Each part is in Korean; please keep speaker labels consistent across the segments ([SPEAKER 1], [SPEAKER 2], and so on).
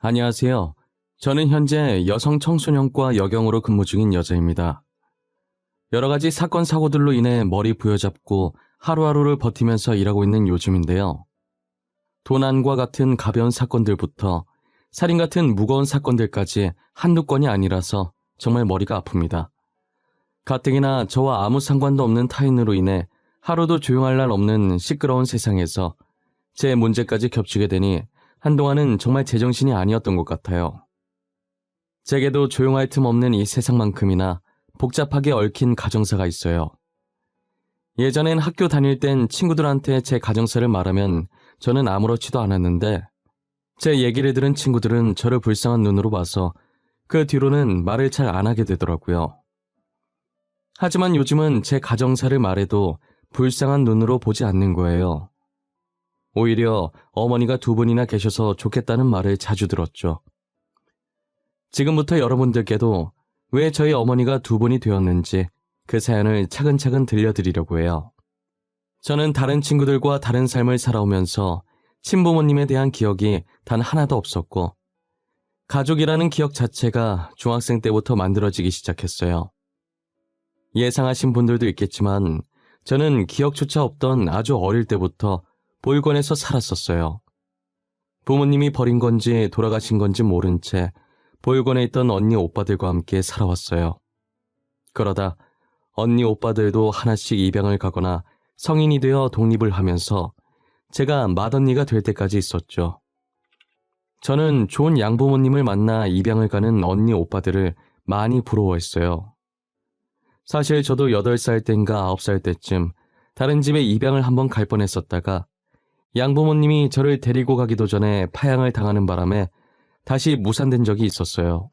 [SPEAKER 1] 안녕하세요. 저는 현재 여성 청소년과 여경으로 근무 중인 여자입니다. 여러 가지 사건 사고들로 인해 머리 부여잡고 하루하루를 버티면서 일하고 있는 요즘인데요. 도난과 같은 가벼운 사건들부터 살인 같은 무거운 사건들까지 한두 건이 아니라서 정말 머리가 아픕니다. 가뜩이나 저와 아무 상관도 없는 타인으로 인해 하루도 조용할 날 없는 시끄러운 세상에서 제 문제까지 겹치게 되니 한동안은 정말 제정신이 아니었던 것 같아요. 제게도 조용할 틈 없는 이 세상만큼이나 복잡하게 얽힌 가정사가 있어요. 예전엔 학교 다닐 땐 친구들한테 제 가정사를 말하면 저는 아무렇지도 않았는데 제 얘기를 들은 친구들은 저를 불쌍한 눈으로 봐서 그 뒤로는 말을 잘 안 하게 되더라고요. 하지만 요즘은 제 가정사를 말해도 불쌍한 눈으로 보지 않는 거예요. 오히려 어머니가 두 분이나 계셔서 좋겠다는 말을 자주 들었죠. 지금부터 여러분들께도 왜 저희 어머니가 두 분이 되었는지 그 사연을 차근차근 들려드리려고 해요. 저는 다른 친구들과 다른 삶을 살아오면서 친부모님에 대한 기억이 단 하나도 없었고 가족이라는 기억 자체가 중학생 때부터 만들어지기 시작했어요. 예상하신 분들도 있겠지만 저는 기억조차 없던 아주 어릴 때부터 보육원에서 살았었어요. 부모님이 버린 건지 돌아가신 건지 모른 채 보육원에 있던 언니 오빠들과 함께 살아왔어요. 그러다 언니 오빠들도 하나씩 입양을 가거나 성인이 되어 독립을 하면서 제가 맏언니가 될 때까지 있었죠. 저는 좋은 양부모님을 만나 입양을 가는 언니 오빠들을 많이 부러워했어요. 사실 저도 8살 땐가 9살 때쯤 다른 집에 입양을 한번 갈 뻔했었다가 양부모님이 저를 데리고 가기도 전에 파양을 당하는 바람에 다시 무산된 적이 있었어요.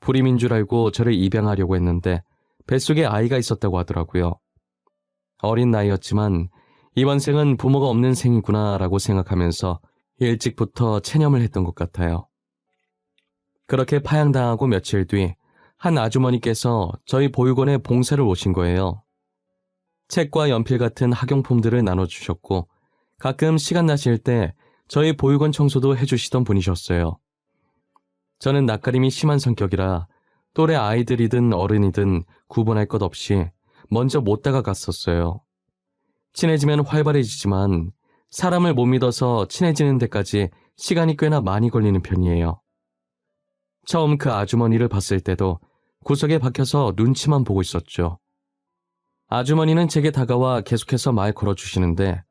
[SPEAKER 1] 불임인 줄 알고 저를 입양하려고 했는데 뱃속에 아이가 있었다고 하더라고요. 어린 나이였지만 이번 생은 부모가 없는 생이구나 라고 생각하면서 일찍부터 체념을 했던 것 같아요. 그렇게 파양당하고 며칠 뒤 한 아주머니께서 저희 보육원에 봉사를 오신 거예요. 책과 연필 같은 학용품들을 나눠주셨고 가끔 시간 나실 때 저희 보육원 청소도 해주시던 분이셨어요. 저는 낯가림이 심한 성격이라 또래 아이들이든 어른이든 구분할 것 없이 먼저 못 다가갔었어요. 친해지면 활발해지지만 사람을 못 믿어서 친해지는 데까지 시간이 꽤나 많이 걸리는 편이에요. 처음 그 아주머니를 봤을 때도 구석에 박혀서 눈치만 보고 있었죠. 아주머니는 제게 다가와 계속해서 말 걸어주시는데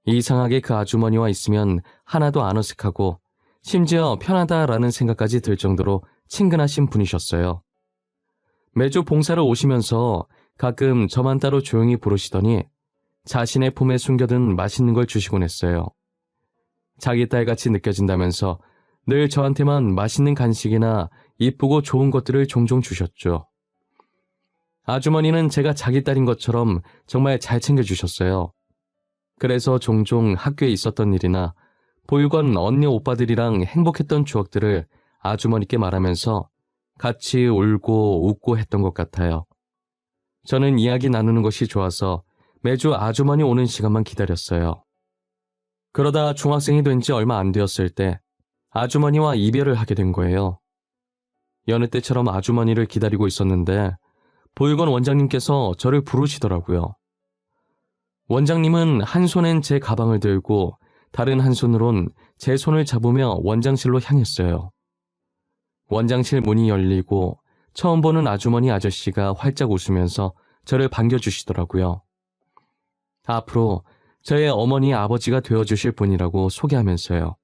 [SPEAKER 1] 이상하게 그 아주머니와 있으면 하나도 안 어색하고 심지어 편하다라는 생각까지 들 정도로 친근하신 분이셨어요. 매주 봉사를 오시면서 가끔 저만 따로 조용히 부르시더니 자신의 품에 숨겨둔 맛있는 걸 주시곤 했어요. 자기 딸같이 느껴진다면서 늘 저한테만 맛있는 간식이나 이쁘고 좋은 것들을 종종 주셨죠. 아주머니는 제가 자기 딸인 것처럼 정말 잘 챙겨주셨어요. 그래서 종종 학교에 있었던 일이나 보육원 언니 오빠들이랑 행복했던 추억들을 아주머니께 말하면서 같이 울고 웃고 했던 것 같아요. 저는 이야기 나누는 것이 좋아서 매주 아주머니 오는 시간만 기다렸어요. 그러다 중학생이 된 지 얼마 안 되었을 때 아주머니와 이별을 하게 된 거예요. 여느 때처럼 아주머니를 기다리고 있었는데 보육원 원장님께서 저를 부르시더라고요. 원장님은 한 손엔 제 가방을 들고 다른 한 손으론 제 손을 잡으며 원장실로 향했어요. 원장실 문이 열리고 처음 보는 아주머니 아저씨가 활짝 웃으면서 저를 반겨주시더라고요. 앞으로 저의 어머니 아버지가 되어주실 분이라고 소개하면서요.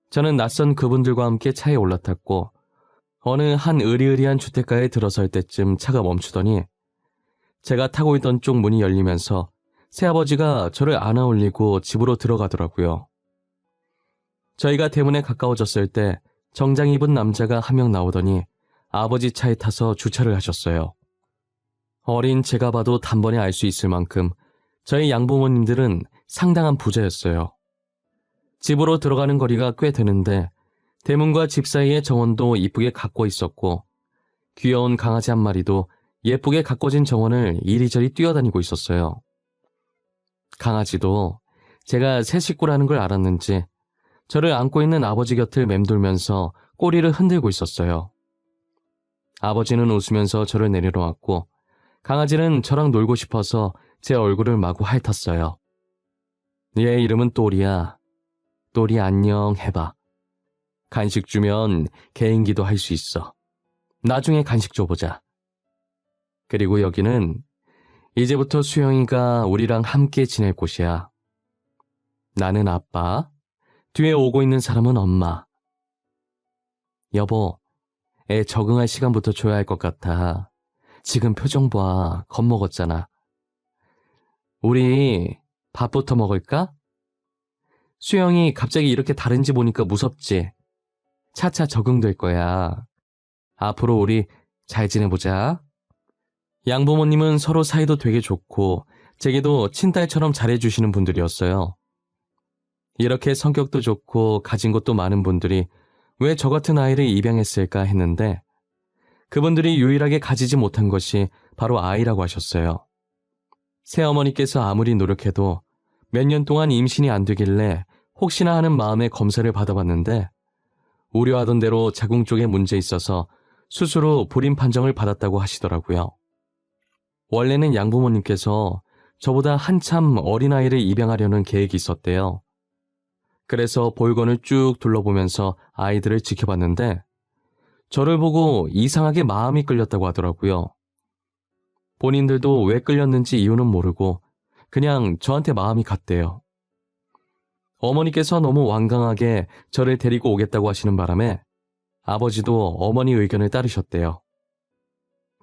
[SPEAKER 1] 저는 낯선 그분들과 함께 차에 올라탔고 어느 한 으리으리한 주택가에 들어설 때쯤 차가 멈추더니 제가 타고 있던 쪽 문이 열리면서 새아버지가 저를 안아 올리고 집으로 들어가더라고요. 저희가 대문에 가까워졌을 때 정장 입은 남자가 한 명 나오더니 아버지 차에 타서 주차를 하셨어요. 어린 제가 봐도 단번에 알 수 있을 만큼 저희 양부모님들은 상당한 부자였어요. 집으로 들어가는 거리가 꽤 되는데 대문과 집 사이의 정원도 이쁘게 가꿔 있었고 귀여운 강아지 한 마리도 예쁘게 가꿔진 정원을 이리저리 뛰어다니고 있었어요. 강아지도 제가 새 식구라는 걸 알았는지 저를 안고 있는 아버지 곁을 맴돌면서 꼬리를 흔들고 있었어요. 아버지는 웃으면서 저를 내려놓았고 강아지는 저랑 놀고 싶어서 제 얼굴을 마구 핥았어요. 얘 이름은 또리야. 또리 안녕 해봐. 간식 주면 개인기도 할 수 있어. 나중에 간식 줘보자. 그리고 여기는 이제부터 수영이가 우리랑 함께 지낼 곳이야. 나는 아빠, 뒤에 오고 있는 사람은 엄마. 여보, 애 적응할 시간부터 줘야 할 것 같아. 지금 표정 봐, 겁먹었잖아. 우리 밥부터 먹을까? 수영이 갑자기 이렇게 다른지 보니까 무섭지? 차차 적응될 거야. 앞으로 우리 잘 지내보자. 양부모님은 서로 사이도 되게 좋고 제게도 친딸처럼 잘해주시는 분들이었어요. 이렇게 성격도 좋고 가진 것도 많은 분들이 왜 저 같은 아이를 입양했을까 했는데 그분들이 유일하게 가지지 못한 것이 바로 아이라고 하셨어요. 새어머니께서 아무리 노력해도 몇 년 동안 임신이 안 되길래 혹시나 하는 마음에 검사를 받아봤는데 우려하던 대로 자궁 쪽에 문제 있어서 수술 후 불임 판정을 받았다고 하시더라고요. 원래는 양부모님께서 저보다 한참 어린아이를 입양하려는 계획이 있었대요. 그래서 볼건을 쭉 둘러보면서 아이들을 지켜봤는데 저를 보고 이상하게 마음이 끌렸다고 하더라고요. 본인들도 왜 끌렸는지 이유는 모르고 그냥 저한테 마음이 갔대요. 어머니께서 너무 완강하게 저를 데리고 오겠다고 하시는 바람에 아버지도 어머니 의견을 따르셨대요.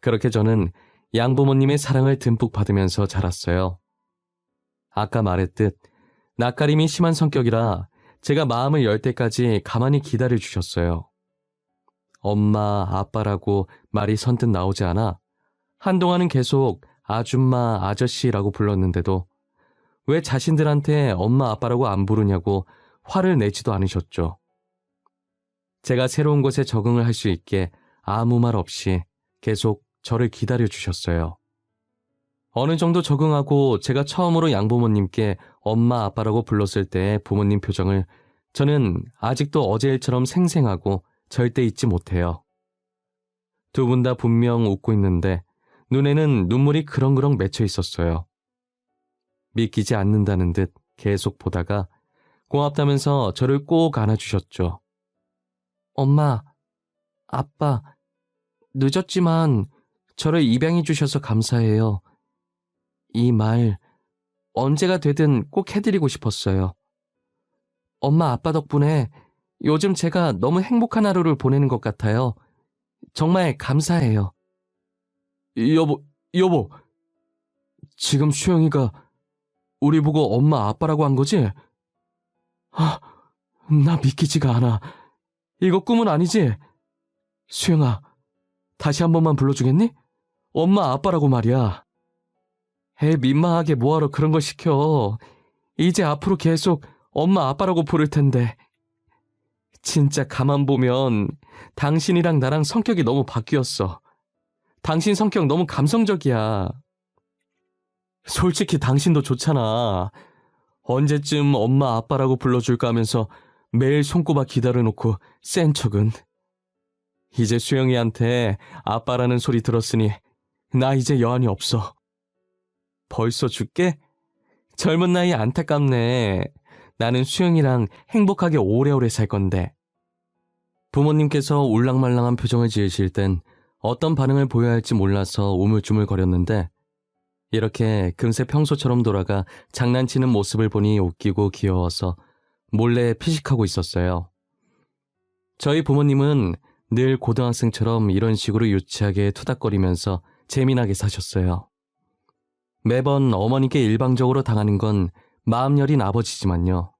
[SPEAKER 1] 그렇게 저는 양부모님의 사랑을 듬뿍 받으면서 자랐어요. 아까 말했듯 낯가림이 심한 성격이라 제가 마음을 열 때까지 가만히 기다려 주셨어요. 엄마, 아빠라고 말이 선뜻 나오지 않아 한동안은 계속 아줌마, 아저씨라고 불렀는데도 왜 자신들한테 엄마, 아빠라고 안 부르냐고 화를 내지도 않으셨죠. 제가 새로운 곳에 적응을 할 수 있게 아무 말 없이 계속 저를 기다려 주셨어요. 어느 정도 적응하고 제가 처음으로 양부모님께 엄마, 아빠라고 불렀을 때의 부모님 표정을 저는 아직도 어제 일처럼 생생하고 절대 잊지 못해요. 두 분 다 분명 웃고 있는데 눈에는 눈물이 그렁그렁 맺혀 있었어요. 믿기지 않는다는 듯 계속 보다가 고맙다면서 저를 꼭 안아주셨죠. 엄마, 아빠, 늦었지만 저를 입양해 주셔서 감사해요. 이 말 언제가 되든 꼭 해드리고 싶었어요. 엄마, 아빠 덕분에 요즘 제가 너무 행복한 하루를 보내는 것 같아요. 정말 감사해요. 여보, 지금 수영이가 우리 보고 엄마, 아빠라고 한 거지? 나 믿기지가 않아. 이거 꿈은 아니지? 수영아, 다시 한 번만 불러주겠니? 엄마, 아빠라고 말이야. 애 민망하게 뭐하러 그런 걸 시켜. 이제 앞으로 계속 엄마, 아빠라고 부를 텐데. 진짜 가만 보면 당신이랑 나랑 성격이 너무 바뀌었어. 당신 성격 너무 감성적이야. 솔직히 당신도 좋잖아. 언제쯤 엄마, 아빠라고 불러줄까 하면서 매일 손꼽아 기다려놓고 센 척은. 이제 수영이한테 아빠라는 소리 들었으니 나 이제 여한이 없어. 벌써 죽게? 젊은 나이에 안타깝네. 나는 수영이랑 행복하게 오래오래 살 건데. 부모님께서 울랑말랑한 표정을 지으실 땐 어떤 반응을 보여야 할지 몰라서 우물쭈물거렸는데 이렇게 금세 평소처럼 돌아가 장난치는 모습을 보니 웃기고 귀여워서 몰래 피식하고 있었어요. 저희 부모님은 늘 고등학생처럼 이런 식으로 유치하게 투닥거리면서 재미나게 사셨어요. 매번 어머니께 일방적으로 당하는 건 마음 여린 아버지지만요.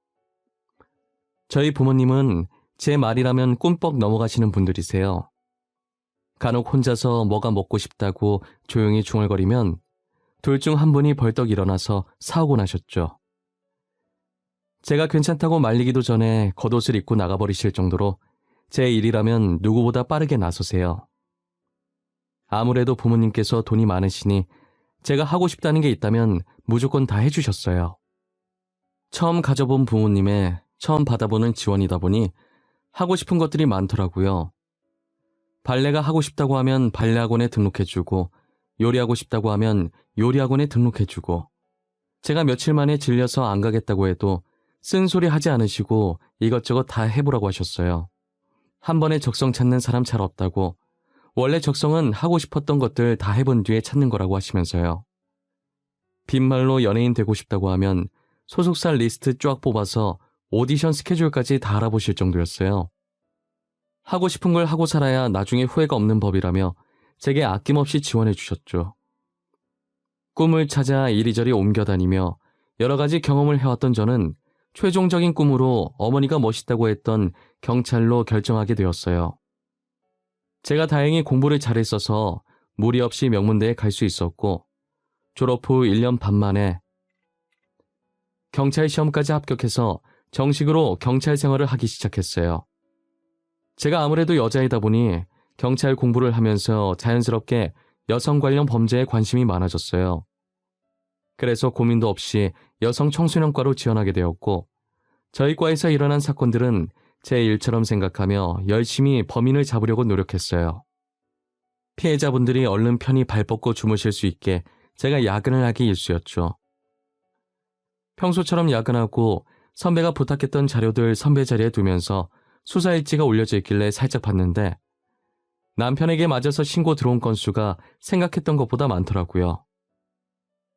[SPEAKER 1] 저희 부모님은 제 말이라면 꿈뻑 넘어가시는 분들이세요. 간혹 혼자서 뭐가 먹고 싶다고 조용히 중얼거리면 둘 중 한 분이 벌떡 일어나서 사오고 나셨죠. 제가 괜찮다고 말리기도 전에 겉옷을 입고 나가버리실 정도로 제 일이라면 누구보다 빠르게 나서세요. 아무래도 부모님께서 돈이 많으시니 제가 하고 싶다는 게 있다면 무조건 다 해주셨어요. 처음 가져본 부모님의 처음 받아보는 지원이다 보니 하고 싶은 것들이 많더라고요. 발레가 하고 싶다고 하면 발레학원에 등록해주고, 요리하고 싶다고 하면 요리학원에 등록해주고, 제가 며칠 만에 질려서 안 가겠다고 해도 쓴소리 하지 않으시고 이것저것 다 해보라고 하셨어요. 한 번에 적성 찾는 사람 잘 없다고, 원래 적성은 하고 싶었던 것들 다 해본 뒤에 찾는 거라고 하시면서요. 빈말로 연예인 되고 싶다고 하면 소속사 리스트 쫙 뽑아서 오디션 스케줄까지 다 알아보실 정도였어요. 하고 싶은 걸 하고 살아야 나중에 후회가 없는 법이라며 제게 아낌없이 지원해 주셨죠. 꿈을 찾아 이리저리 옮겨다니며 여러 가지 경험을 해왔던 저는 최종적인 꿈으로 어머니가 멋있다고 했던 경찰로 결정하게 되었어요. 제가 다행히 공부를 잘했어서 무리 없이 명문대에 갈 수 있었고, 졸업 후 1년 반 만에 경찰 시험까지 합격해서 정식으로 경찰 생활을 하기 시작했어요. 제가 아무래도 여자이다 보니 경찰 공부를 하면서 자연스럽게 여성 관련 범죄에 관심이 많아졌어요. 그래서 고민도 없이 여성 청소년과로 지원하게 되었고, 저희 과에서 일어난 사건들은 제 일처럼 생각하며 열심히 범인을 잡으려고 노력했어요. 피해자분들이 얼른 편히 발 뻗고 주무실 수 있게 제가 야근을 하기 일쑤였죠. 평소처럼 야근하고 선배가 부탁했던 자료들 선배 자리에 두면서 수사 일지가 올려져 있길래 살짝 봤는데, 남편에게 맞아서 신고 들어온 건수가 생각했던 것보다 많더라고요.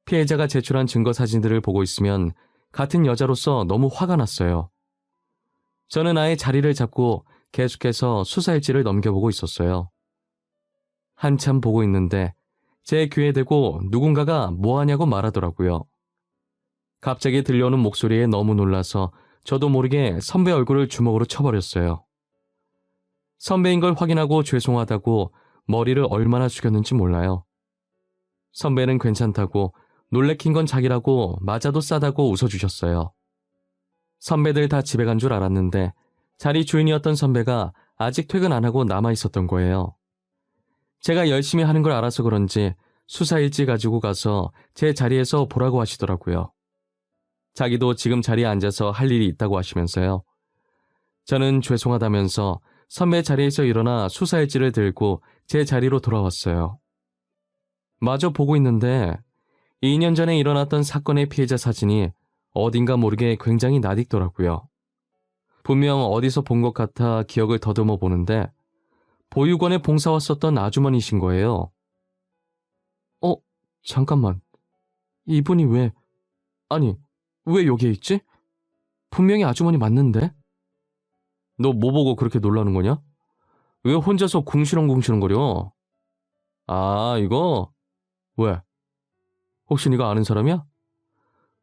[SPEAKER 1] 피해자가 제출한 증거 사진들을 보고 있으면 같은 여자로서 너무 화가 났어요. 저는 아예 자리를 잡고 계속해서 수사 일지를 넘겨보고 있었어요. 한참 보고 있는데 제 귀에 대고 누군가가 뭐하냐고 말하더라고요. 갑자기 들려오는 목소리에 너무 놀라서 저도 모르게 선배 얼굴을 주먹으로 쳐버렸어요. 선배인 걸 확인하고 죄송하다고 머리를 얼마나 숙였는지 몰라요. 선배는 괜찮다고, 놀래킨 건 자기라고 맞아도 싸다고 웃어주셨어요. 선배들 다 집에 간 줄 알았는데 자리 주인이었던 선배가 아직 퇴근 안 하고 남아있었던 거예요. 제가 열심히 하는 걸 알아서 그런지 수사 일지 가지고 가서 제 자리에서 보라고 하시더라고요. 자기도 지금 자리에 앉아서 할 일이 있다고 하시면서요. 저는 죄송하다면서 선배 자리에서 일어나 수사 일지를 들고 제 자리로 돌아왔어요. 마저 보고 있는데 2년 전에 일어났던 사건의 피해자 사진이 어딘가 모르게 굉장히 낯익더라고요. 분명 어디서 본 것 같아 기억을 더듬어 보는데 보육원에 봉사 왔었던 아주머니신 거예요. 잠깐만. 이분이 왜 여기에 있지? 분명히 아주머니 맞는데? 너 뭐 보고 그렇게 놀라는 거냐? 왜 혼자서 궁시렁궁시렁거려? 아, 이거? 왜? 혹시 네가 아는 사람이야?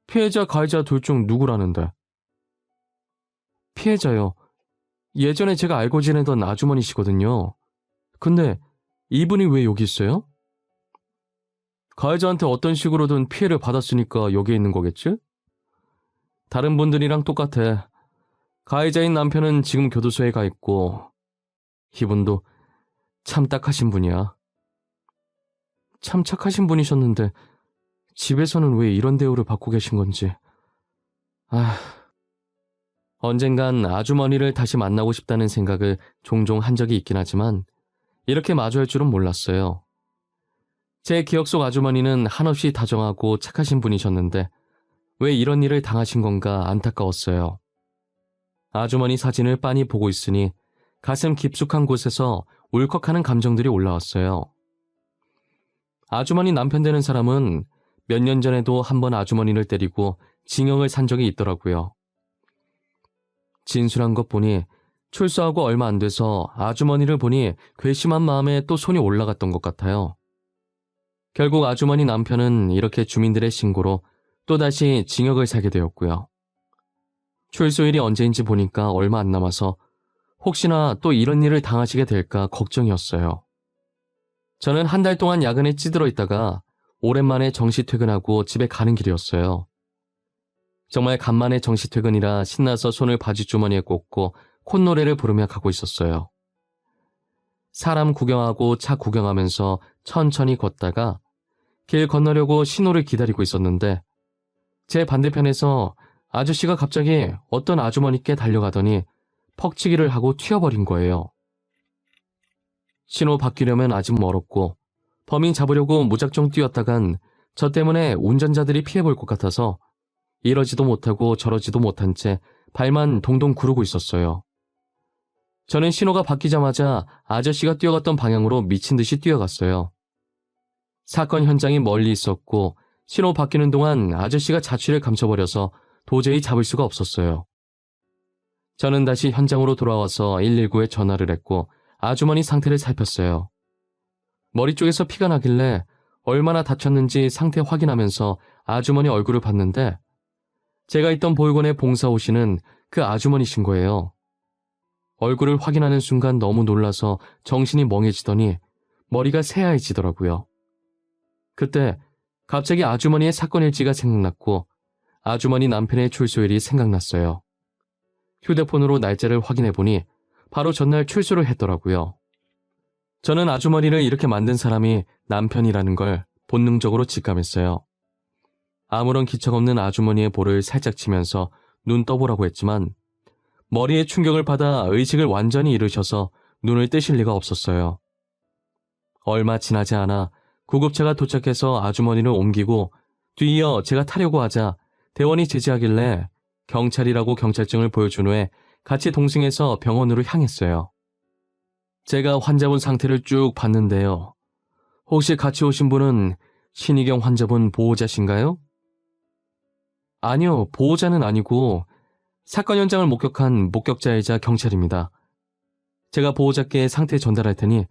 [SPEAKER 1] 피해자, 가해자 둘 중 누구라는데? 피해자요. 예전에 제가 알고 지내던 아주머니시거든요. 근데 이분이 왜 여기 있어요? 가해자한테 어떤 식으로든 피해를 받았으니까 여기 있는 거겠지? 다른 분들이랑 똑같아. 가해자인 남편은 지금 교도소에 가 있고, 이분도 참 딱하신 분이야. 참 착하신 분이셨는데 집에서는 왜 이런 대우를 받고 계신 건지. 언젠간 아주머니를 다시 만나고 싶다는 생각을 종종 한 적이 있긴 하지만 이렇게 마주할 줄은 몰랐어요. 제 기억 속 아주머니는 한없이 다정하고 착하신 분이셨는데 왜 이런 일을 당하신 건가 안타까웠어요. 아주머니 사진을 빤히 보고 있으니 가슴 깊숙한 곳에서 울컥하는 감정들이 올라왔어요. 아주머니 남편 되는 사람은 몇 년 전에도 한 번 아주머니를 때리고 징역을 산 적이 있더라고요. 진술한 것 보니 출소하고 얼마 안 돼서 아주머니를 보니 괘씸한 마음에 또 손이 올라갔던 것 같아요. 결국 아주머니 남편은 이렇게 주민들의 신고로 또다시 징역을 살게 되었고요. 출소일이 언제인지 보니까 얼마 안 남아서 혹시나 또 이런 일을 당하시게 될까 걱정이었어요. 저는 한 달 동안 야근에 찌들어 있다가 오랜만에 정시 퇴근하고 집에 가는 길이었어요. 정말 간만에 정시 퇴근이라 신나서 손을 바지 주머니에 꽂고 콧노래를 부르며 가고 있었어요. 사람 구경하고 차 구경하면서 천천히 걷다가 길 건너려고 신호를 기다리고 있었는데 제 반대편에서 아저씨가 갑자기 어떤 아주머니께 달려가더니 퍽치기를 하고 튀어버린 거예요. 신호 바뀌려면 아직 멀었고 범인 잡으려고 무작정 뛰었다간 저 때문에 운전자들이 피해볼 것 같아서 이러지도 못하고 저러지도 못한 채 발만 동동 구르고 있었어요. 저는 신호가 바뀌자마자 아저씨가 뛰어갔던 방향으로 미친 듯이 뛰어갔어요. 사건 현장이 멀리 있었고 신호 바뀌는 동안 아저씨가 자취를 감춰버려서 도저히 잡을 수가 없었어요. 저는 다시 현장으로 돌아와서 119에 전화를 했고 아주머니 상태를 살폈어요. 머리 쪽에서 피가 나길래 얼마나 다쳤는지 상태 확인하면서 아주머니 얼굴을 봤는데 제가 있던 보육원에 봉사 오시는 그 아주머니신 거예요. 얼굴을 확인하는 순간 너무 놀라서 정신이 멍해지더니 머리가 새하얘지더라고요. 그때 갑자기 아주머니의 사건 일지가 생각났고 아주머니 남편의 출소일이 생각났어요. 휴대폰으로 날짜를 확인해보니 바로 전날 출소를 했더라고요. 저는 아주머니를 이렇게 만든 사람이 남편이라는 걸 본능적으로 직감했어요. 아무런 기척 없는 아주머니의 볼을 살짝 치면서 눈 떠보라고 했지만 머리에 충격을 받아 의식을 완전히 잃으셔서 눈을 뜨실 리가 없었어요. 얼마 지나지 않아 구급차가 도착해서 아주머니를 옮기고 뒤이어 제가 타려고 하자 대원이 제지하길래 경찰이라고 경찰증을 보여준 후에 같이 동승해서 병원으로 향했어요. 제가 환자분 상태를 쭉 봤는데요. 혹시 같이 오신 분은 신희경 환자분 보호자신가요? 아니요, 보호자는 아니고 사건 현장을 목격한 목격자이자 경찰입니다. 제가 보호자께 상태 전달할 테니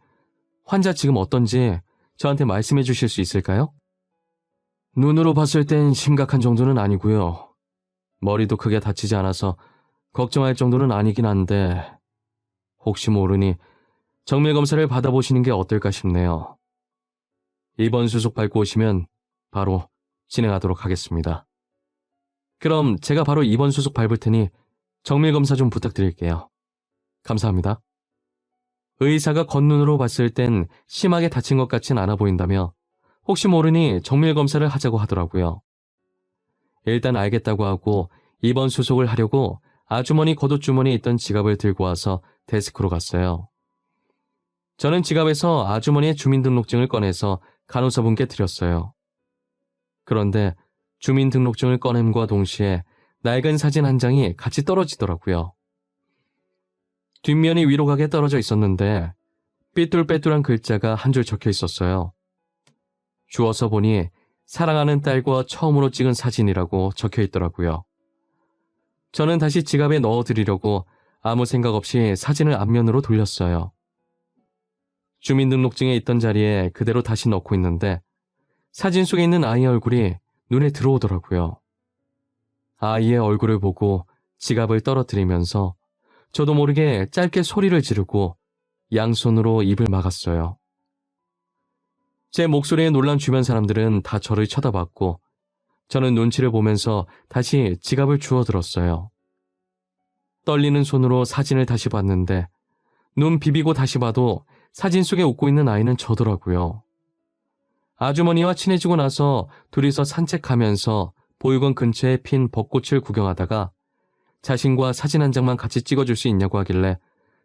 [SPEAKER 1] 환자 지금 어떤지 저한테 말씀해 주실 수 있을까요? 눈으로 봤을 땐 심각한 정도는 아니고요. 머리도 크게 다치지 않아서 걱정할 정도는 아니긴 한데 혹시 모르니 정밀검사를 받아보시는 게 어떨까 싶네요. 입원 수속 밟고 오시면 바로 진행하도록 하겠습니다. 그럼 제가 바로 입원 수속 밟을 테니 정밀검사 좀 부탁드릴게요. 감사합니다. 의사가 겉눈으로 봤을 땐 심하게 다친 것 같진 않아 보인다며 혹시 모르니 정밀검사를 하자고 하더라고요. 일단 알겠다고 하고 입원 수속을 하려고 아주머니 겉옷주머니에 있던 지갑을 들고 와서 데스크로 갔어요. 저는 지갑에서 아주머니의 주민등록증을 꺼내서 간호사분께 드렸어요. 그런데 주민등록증을 꺼냄과 동시에 낡은 사진 한 장이 같이 떨어지더라고요. 뒷면이 위로 가게 떨어져 있었는데 삐뚤빼뚤한 글자가 한 줄 적혀 있었어요. 주워서 보니 사랑하는 딸과 처음으로 찍은 사진이라고 적혀 있더라고요. 저는 다시 지갑에 넣어드리려고 아무 생각 없이 사진을 앞면으로 돌렸어요. 주민등록증에 있던 자리에 그대로 다시 넣고 있는데 사진 속에 있는 아이의 얼굴이 눈에 들어오더라고요. 아이의 얼굴을 보고 지갑을 떨어뜨리면서 저도 모르게 짧게 소리를 지르고 양손으로 입을 막았어요. 제 목소리에 놀란 주변 사람들은 다 저를 쳐다봤고 저는 눈치를 보면서 다시 지갑을 주워들었어요. 떨리는 손으로 사진을 다시 봤는데 눈 비비고 다시 봐도 사진 속에 웃고 있는 아이는 저더라고요. 아주머니와 친해지고 나서 둘이서 산책하면서 보육원 근처에 핀 벚꽃을 구경하다가 자신과 사진 한 장만 같이 찍어줄 수 있냐고 하길래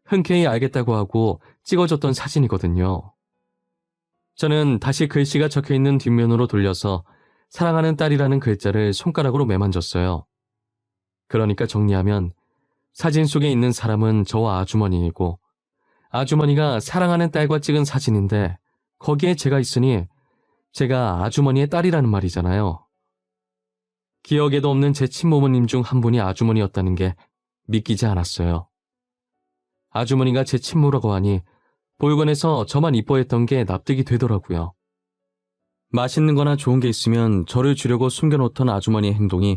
[SPEAKER 1] 흔쾌히 알겠다고 하고 찍어줬던 사진이거든요. 저는 다시 글씨가 적혀있는 뒷면으로 돌려서 사랑하는 딸이라는 글자를 손가락으로 매만졌어요. 그러니까 정리하면 사진 속에 있는 사람은 저와 아주머니이고 아주머니가 사랑하는 딸과 찍은 사진인데 거기에 제가 있으니 제가 아주머니의 딸이라는 말이잖아요. 기억에도 없는 제 친모모님 중 한 분이 아주머니였다는 게 믿기지 않았어요. 아주머니가 제 친모라고 하니 보육원에서 저만 이뻐했던 게 납득이 되더라고요. 맛있는 거나 좋은 게 있으면 저를 주려고 숨겨놓던 아주머니의 행동이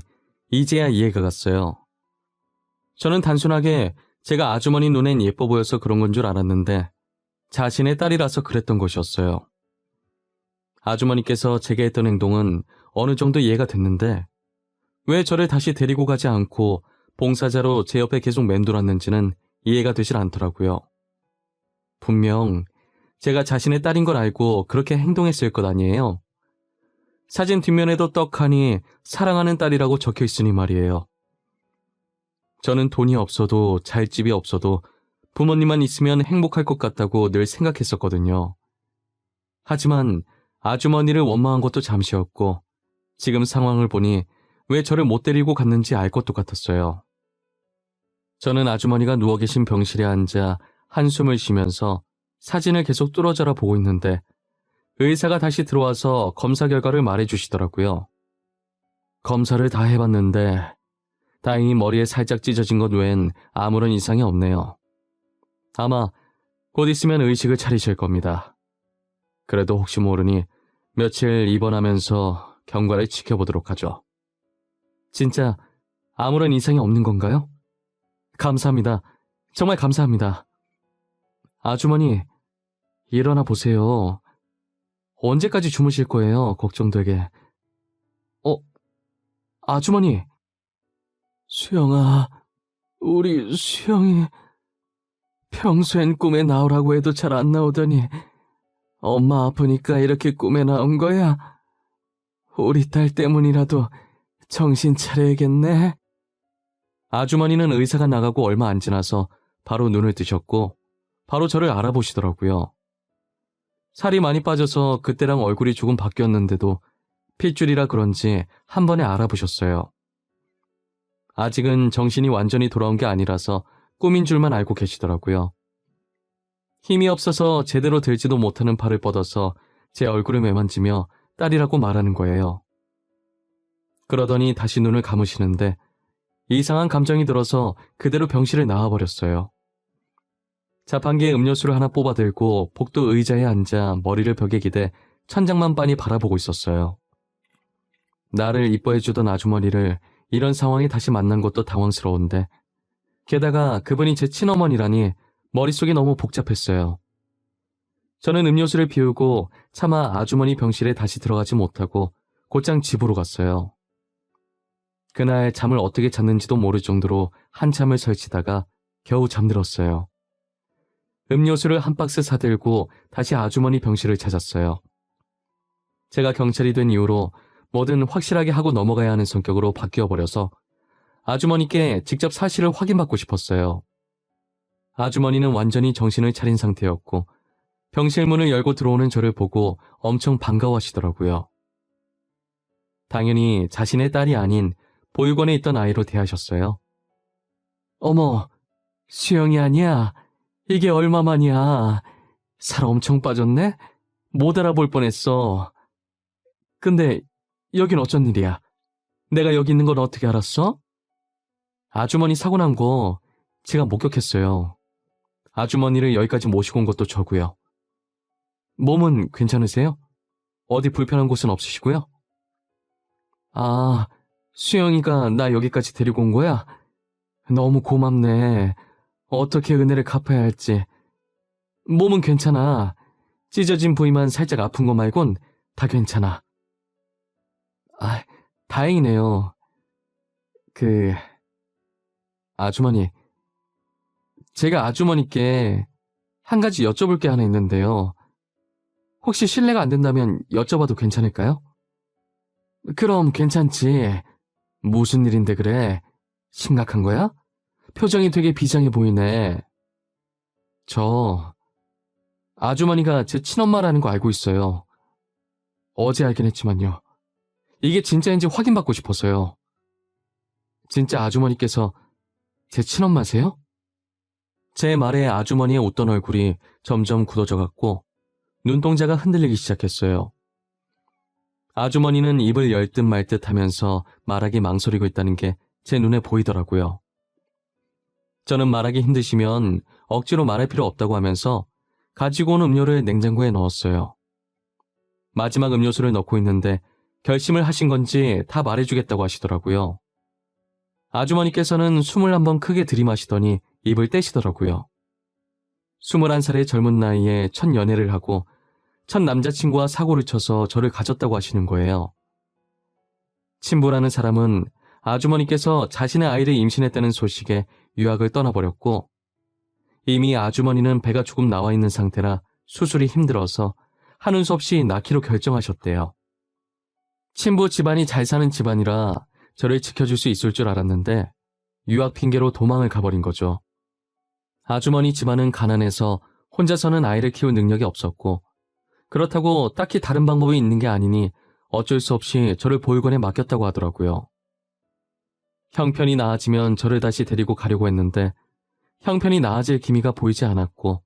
[SPEAKER 1] 이제야 이해가 갔어요. 저는 단순하게 제가 아주머니 눈엔 예뻐 보여서 그런 건 줄 알았는데 자신의 딸이라서 그랬던 것이었어요. 아주머니께서 제게 했던 행동은 어느 정도 이해가 됐는데 왜 저를 다시 데리고 가지 않고 봉사자로 제 옆에 계속 맴돌았는지는 이해가 되질 않더라고요. 분명 제가 자신의 딸인 걸 알고 그렇게 행동했을 것 아니에요. 사진 뒷면에도 떡하니 사랑하는 딸이라고 적혀 있으니 말이에요. 저는 돈이 없어도 잘 집이 없어도 부모님만 있으면 행복할 것 같다고 늘 생각했었거든요. 하지만 아주머니를 원망한 것도 잠시였고 지금 상황을 보니 왜 저를 못 데리고 갔는지 알 것도 같았어요. 저는 아주머니가 누워 계신 병실에 앉아 한숨을 쉬면서 사진을 계속 뚫어져라 보고 있는데 의사가 다시 들어와서 검사 결과를 말해주시더라고요. 검사를 다 해봤는데 다행히 머리에 살짝 찢어진 것 외엔 아무런 이상이 없네요. 아마 곧 있으면 의식을 차리실 겁니다. 그래도 혹시 모르니 며칠 입원하면서 경과를 지켜보도록 하죠. 진짜 아무런 이상이 없는 건가요? 감사합니다. 정말 감사합니다. 아주머니, 일어나 보세요. 언제까지 주무실 거예요? 걱정되게. 아주머니. 수영아, 우리 수영이 평소엔 꿈에 나오라고 해도 잘 안 나오더니 엄마 아프니까 이렇게 꿈에 나온 거야? 우리 딸 때문이라도 정신 차려야겠네. 아주머니는 의사가 나가고 얼마 안 지나서 바로 눈을 뜨셨고 바로 저를 알아보시더라고요. 살이 많이 빠져서 그때랑 얼굴이 조금 바뀌었는데도 핏줄이라 그런지 한 번에 알아보셨어요. 아직은 정신이 완전히 돌아온 게 아니라서 꿈인 줄만 알고 계시더라고요. 힘이 없어서 제대로 들지도 못하는 팔을 뻗어서 제 얼굴을 매만지며 딸이라고 말하는 거예요. 그러더니 다시 눈을 감으시는데 이상한 감정이 들어서 그대로 병실을 나와버렸어요. 자판기에 음료수를 하나 뽑아 들고 복도 의자에 앉아 머리를 벽에 기대 천장만 빤히 바라보고 있었어요. 나를 이뻐해주던 아주머니를 이런 상황에 다시 만난 것도 당황스러운데 게다가 그분이 제 친어머니라니 머릿속이 너무 복잡했어요. 저는 음료수를 비우고 차마 아주머니 병실에 다시 들어가지 못하고 곧장 집으로 갔어요. 그날 잠을 어떻게 잤는지도 모를 정도로 한참을 설치다가 겨우 잠들었어요. 음료수를 한 박스 사들고 다시 아주머니 병실을 찾았어요. 제가 경찰이 된 이후로 뭐든 확실하게 하고 넘어가야 하는 성격으로 바뀌어버려서 아주머니께 직접 사실을 확인받고 싶었어요. 아주머니는 완전히 정신을 차린 상태였고 병실 문을 열고 들어오는 저를 보고 엄청 반가워하시더라고요. 당연히 자신의 딸이 아닌 보육원에 있던 아이로 대하셨어요. 어머, 수영이 아니야? 이게 얼마만이야? 살 엄청 빠졌네? 못 알아볼 뻔했어. 근데 여긴 어쩐 일이야? 내가 여기 있는 건 어떻게 알았어? 아주머니 사고 난 거 제가 목격했어요. 아주머니를 여기까지 모시고 온 것도 저고요. 몸은 괜찮으세요? 어디 불편한 곳은 없으시고요? 아, 수영이가 나 여기까지 데리고 온 거야? 너무 고맙네. 어떻게 은혜를 갚아야 할지. 몸은 괜찮아. 찢어진 부위만 살짝 아픈 거 말곤 다 괜찮아. 아, 다행이네요. 아주머니. 제가 아주머니께 한 가지 여쭤볼 게 하나 있는데요. 혹시 실례가 안 된다면 여쭤봐도 괜찮을까요? 그럼 괜찮지. 무슨 일인데 그래? 심각한 거야? 표정이 되게 비장해 보이네. 아주머니가 제 친엄마라는 거 알고 있어요. 어제 알긴 했지만요. 이게 진짜인지 확인받고 싶어서요. 진짜 아주머니께서 제 친엄마세요? 제 말에 아주머니의 웃던 얼굴이 점점 굳어져갔고 눈동자가 흔들리기 시작했어요. 아주머니는 입을 열 듯 말 듯 하면서 말하기 망설이고 있다는 게 제 눈에 보이더라고요. 저는 말하기 힘드시면 억지로 말할 필요 없다고 하면서 가지고 온 음료를 냉장고에 넣었어요. 마지막 음료수를 넣고 있는데 결심을 하신 건지 다 말해주겠다고 하시더라고요. 아주머니께서는 숨을 한번 크게 들이마시더니 입을 떼시더라고요. 21살의 젊은 나이에 첫 연애를 하고 첫 남자친구와 사고를 쳐서 저를 가졌다고 하시는 거예요. 친부라는 사람은 아주머니께서 자신의 아이를 임신했다는 소식에 유학을 떠나버렸고 이미 아주머니는 배가 조금 나와 있는 상태라 수술이 힘들어서 하는 수 없이 낳기로 결정하셨대요. 친부 집안이 잘 사는 집안이라 저를 지켜줄 수 있을 줄 알았는데 유학 핑계로 도망을 가버린 거죠. 아주머니 집안은 가난해서 혼자서는 아이를 키울 능력이 없었고, 그렇다고 딱히 다른 방법이 있는 게 아니니 어쩔 수 없이 저를 보육원에 맡겼다고 하더라고요. 형편이 나아지면 저를 다시 데리고 가려고 했는데 형편이 나아질 기미가 보이지 않았고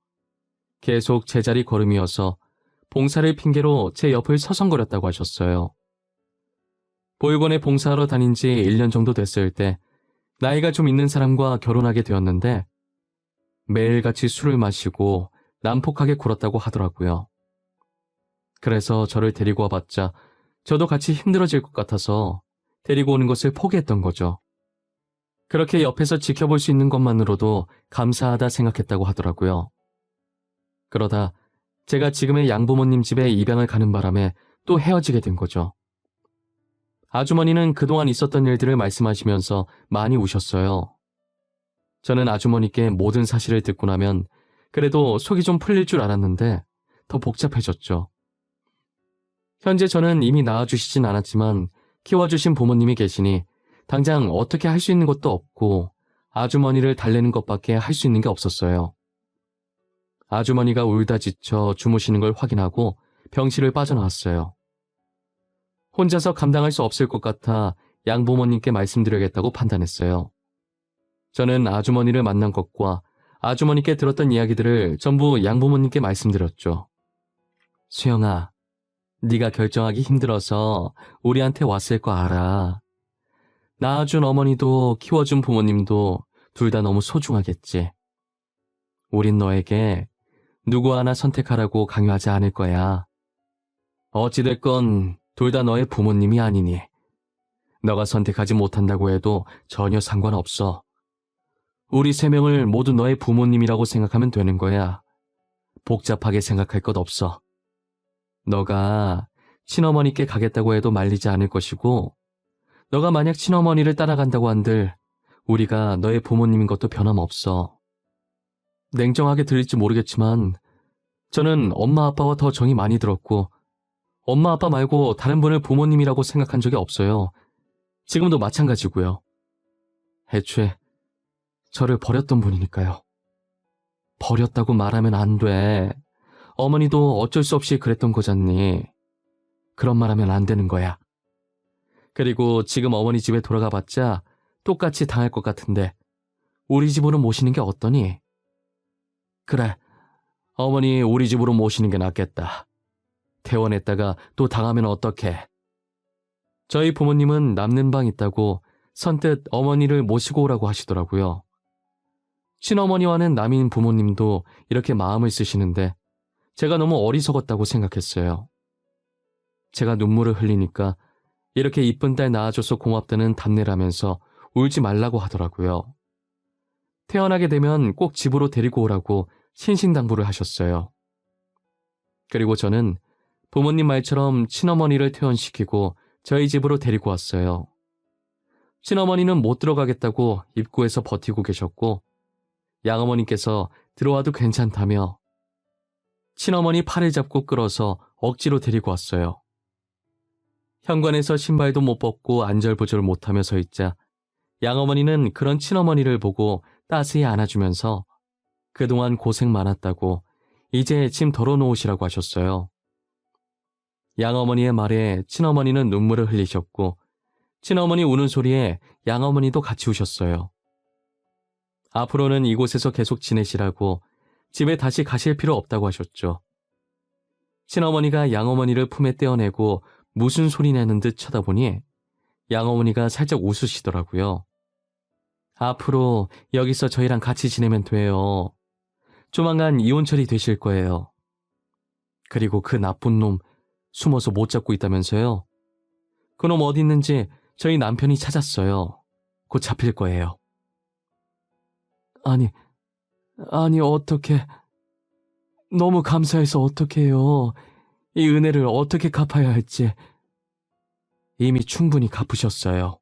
[SPEAKER 1] 계속 제자리 걸음이어서 봉사를 핑계로 제 옆을 서성거렸다고 하셨어요. 보육원에 봉사하러 다닌 지 1년 정도 됐을 때 나이가 좀 있는 사람과 결혼하게 되었는데 매일같이 술을 마시고 난폭하게 굴었다고 하더라고요. 그래서 저를 데리고 와봤자 저도 같이 힘들어질 것 같아서 데리고 오는 것을 포기했던 거죠. 그렇게 옆에서 지켜볼 수 있는 것만으로도 감사하다 생각했다고 하더라고요. 그러다 제가 지금의 양부모님 집에 입양을 가는 바람에 또 헤어지게 된 거죠. 아주머니는 그동안 있었던 일들을 말씀하시면서 많이 우셨어요. 저는 아주머니께 모든 사실을 듣고 나면 그래도 속이 좀 풀릴 줄 알았는데 더 복잡해졌죠. 현재 저는 이미 낳아주시진 않았지만 키워주신 부모님이 계시니 당장 어떻게 할 수 있는 것도 없고 아주머니를 달래는 것밖에 할 수 있는 게 없었어요. 아주머니가 울다 지쳐 주무시는 걸 확인하고 병실을 빠져나왔어요. 혼자서 감당할 수 없을 것 같아 양부모님께 말씀드려야겠다고 판단했어요. 저는 아주머니를 만난 것과 아주머니께 들었던 이야기들을 전부 양부모님께 말씀드렸죠. 수영아, 네가 결정하기 힘들어서 우리한테 왔을 거 알아. 낳아준 어머니도 키워준 부모님도 둘 다 너무 소중하겠지. 우린 너에게 누구 하나 선택하라고 강요하지 않을 거야. 어찌됐건 둘 다 너의 부모님이 아니니 너가 선택하지 못한다고 해도 전혀 상관없어. 우리 세 명을 모두 너의 부모님이라고 생각하면 되는 거야. 복잡하게 생각할 것 없어. 너가 친어머니께 가겠다고 해도 말리지 않을 것이고 너가 만약 친어머니를 따라간다고 한들 우리가 너의 부모님인 것도 변함없어. 냉정하게 들릴지 모르겠지만 저는 엄마 아빠와 더 정이 많이 들었고 엄마 아빠 말고 다른 분을 부모님이라고 생각한 적이 없어요. 지금도 마찬가지고요. 애초에 저를 버렸던 분이니까요. 버렸다고 말하면 안 돼. 어머니도 어쩔 수 없이 그랬던 거잖니. 그런 말하면 안 되는 거야. 그리고 지금 어머니 집에 돌아가 봤자 똑같이 당할 것 같은데 우리 집으로 모시는 게 어떠니? 그래, 어머니 우리 집으로 모시는 게 낫겠다. 퇴원했다가 또 당하면 어떡해. 저희 부모님은 남는 방 있다고 선뜻 어머니를 모시고 오라고 하시더라고요. 친어머니와는 남인 부모님도 이렇게 마음을 쓰시는데 제가 너무 어리석었다고 생각했어요. 제가 눈물을 흘리니까 이렇게 이쁜 딸 낳아줘서 고맙다는 답례라면서 울지 말라고 하더라고요. 태어나게 되면 꼭 집으로 데리고 오라고 신신당부를 하셨어요. 그리고 저는 부모님 말처럼 친어머니를 퇴원시키고 저희 집으로 데리고 왔어요. 친어머니는 못 들어가겠다고 입구에서 버티고 계셨고 양어머니께서 들어와도 괜찮다며 친어머니 팔을 잡고 끌어서 억지로 데리고 왔어요. 현관에서 신발도 못 벗고 안절부절 못하며 서 있자 양어머니는 그런 친어머니를 보고 따스히 안아주면서 그동안 고생 많았다고 이제 짐 덜어놓으시라고 하셨어요. 양어머니의 말에 친어머니는 눈물을 흘리셨고 친어머니 우는 소리에 양어머니도 같이 우셨어요. 앞으로는 이곳에서 계속 지내시라고 집에 다시 가실 필요 없다고 하셨죠. 친어머니가 양어머니를 품에 떼어내고 무슨 소리 내는 듯 쳐다보니 양어머니가 살짝 웃으시더라고요. 앞으로 여기서 저희랑 같이 지내면 돼요. 조만간 이혼 처리되실 거예요. 그리고 그 나쁜 놈 숨어서 못 잡고 있다면서요. 그놈 어디 있는지 저희 남편이 찾았어요. 곧 잡힐 거예요. 아니 어떻게... 너무 감사해서 어떡해요. 이 은혜를 어떻게 갚아야 할지. 이미 충분히 갚으셨어요.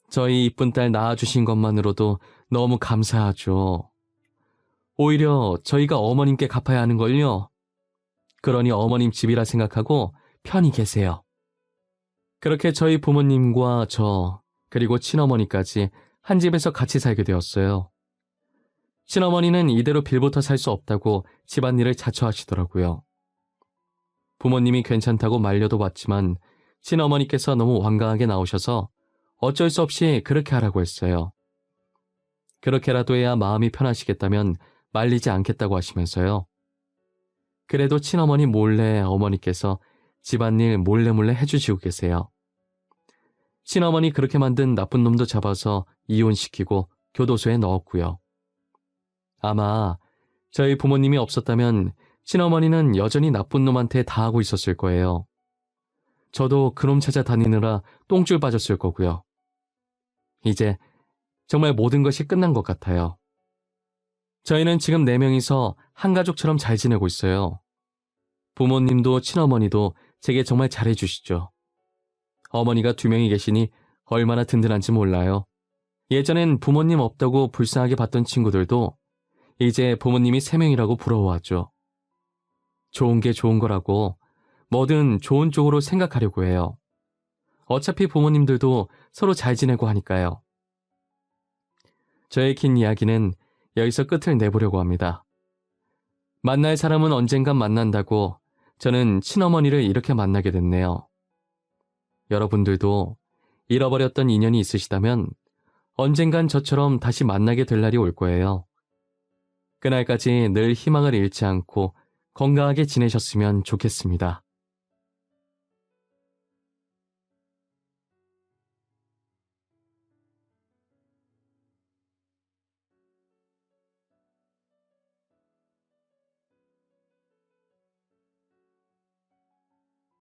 [SPEAKER 1] 저희 이쁜 딸 낳아주신 것만으로도 너무 감사하죠. 오히려 저희가 어머님께 갚아야 하는 걸요. 그러니 어머님 집이라 생각하고 편히 계세요. 그렇게 저희 부모님과 저 그리고 친어머니까지 한 집에서 같이 살게 되었어요. 친어머니는 이대로 빌부터 살 수 없다고 집안일을 자처하시더라고요. 부모님이 괜찮다고 말려도 봤지만 친어머니께서 너무 완강하게 나오셔서 어쩔 수 없이 그렇게 하라고 했어요. 그렇게라도 해야 마음이 편하시겠다면 말리지 않겠다고 하시면서요. 그래도 친어머니 몰래 어머니께서 집안일 몰래 해주시고 계세요. 친어머니 그렇게 만든 나쁜 놈도 잡아서 이혼시키고 교도소에 넣었고요. 아마 저희 부모님이 없었다면 친어머니는 여전히 나쁜 놈한테 다 하고 있었을 거예요. 저도 그놈 찾아다니느라 똥줄 빠졌을 거고요. 이제 정말 모든 것이 끝난 것 같아요. 저희는 지금 4명이서 한 가족처럼 잘 지내고 있어요. 부모님도 친어머니도 제게 정말 잘해주시죠. 어머니가 2명이 계시니 얼마나 든든한지 몰라요. 예전엔 부모님 없다고 불쌍하게 봤던 친구들도 이제 부모님이 3명이라고 부러워하죠. 좋은 게 좋은 거라고 뭐든 좋은 쪽으로 생각하려고 해요. 어차피 부모님들도 서로 잘 지내고 하니까요. 저의 긴 이야기는 여기서 끝을 내보려고 합니다. 만날 사람은 언젠간 만난다고 저는 친어머니를 이렇게 만나게 됐네요. 여러분들도 잃어버렸던 인연이 있으시다면 언젠간 저처럼 다시 만나게 될 날이 올 거예요. 그날까지 늘 희망을 잃지 않고 건강하게 지내셨으면 좋겠습니다.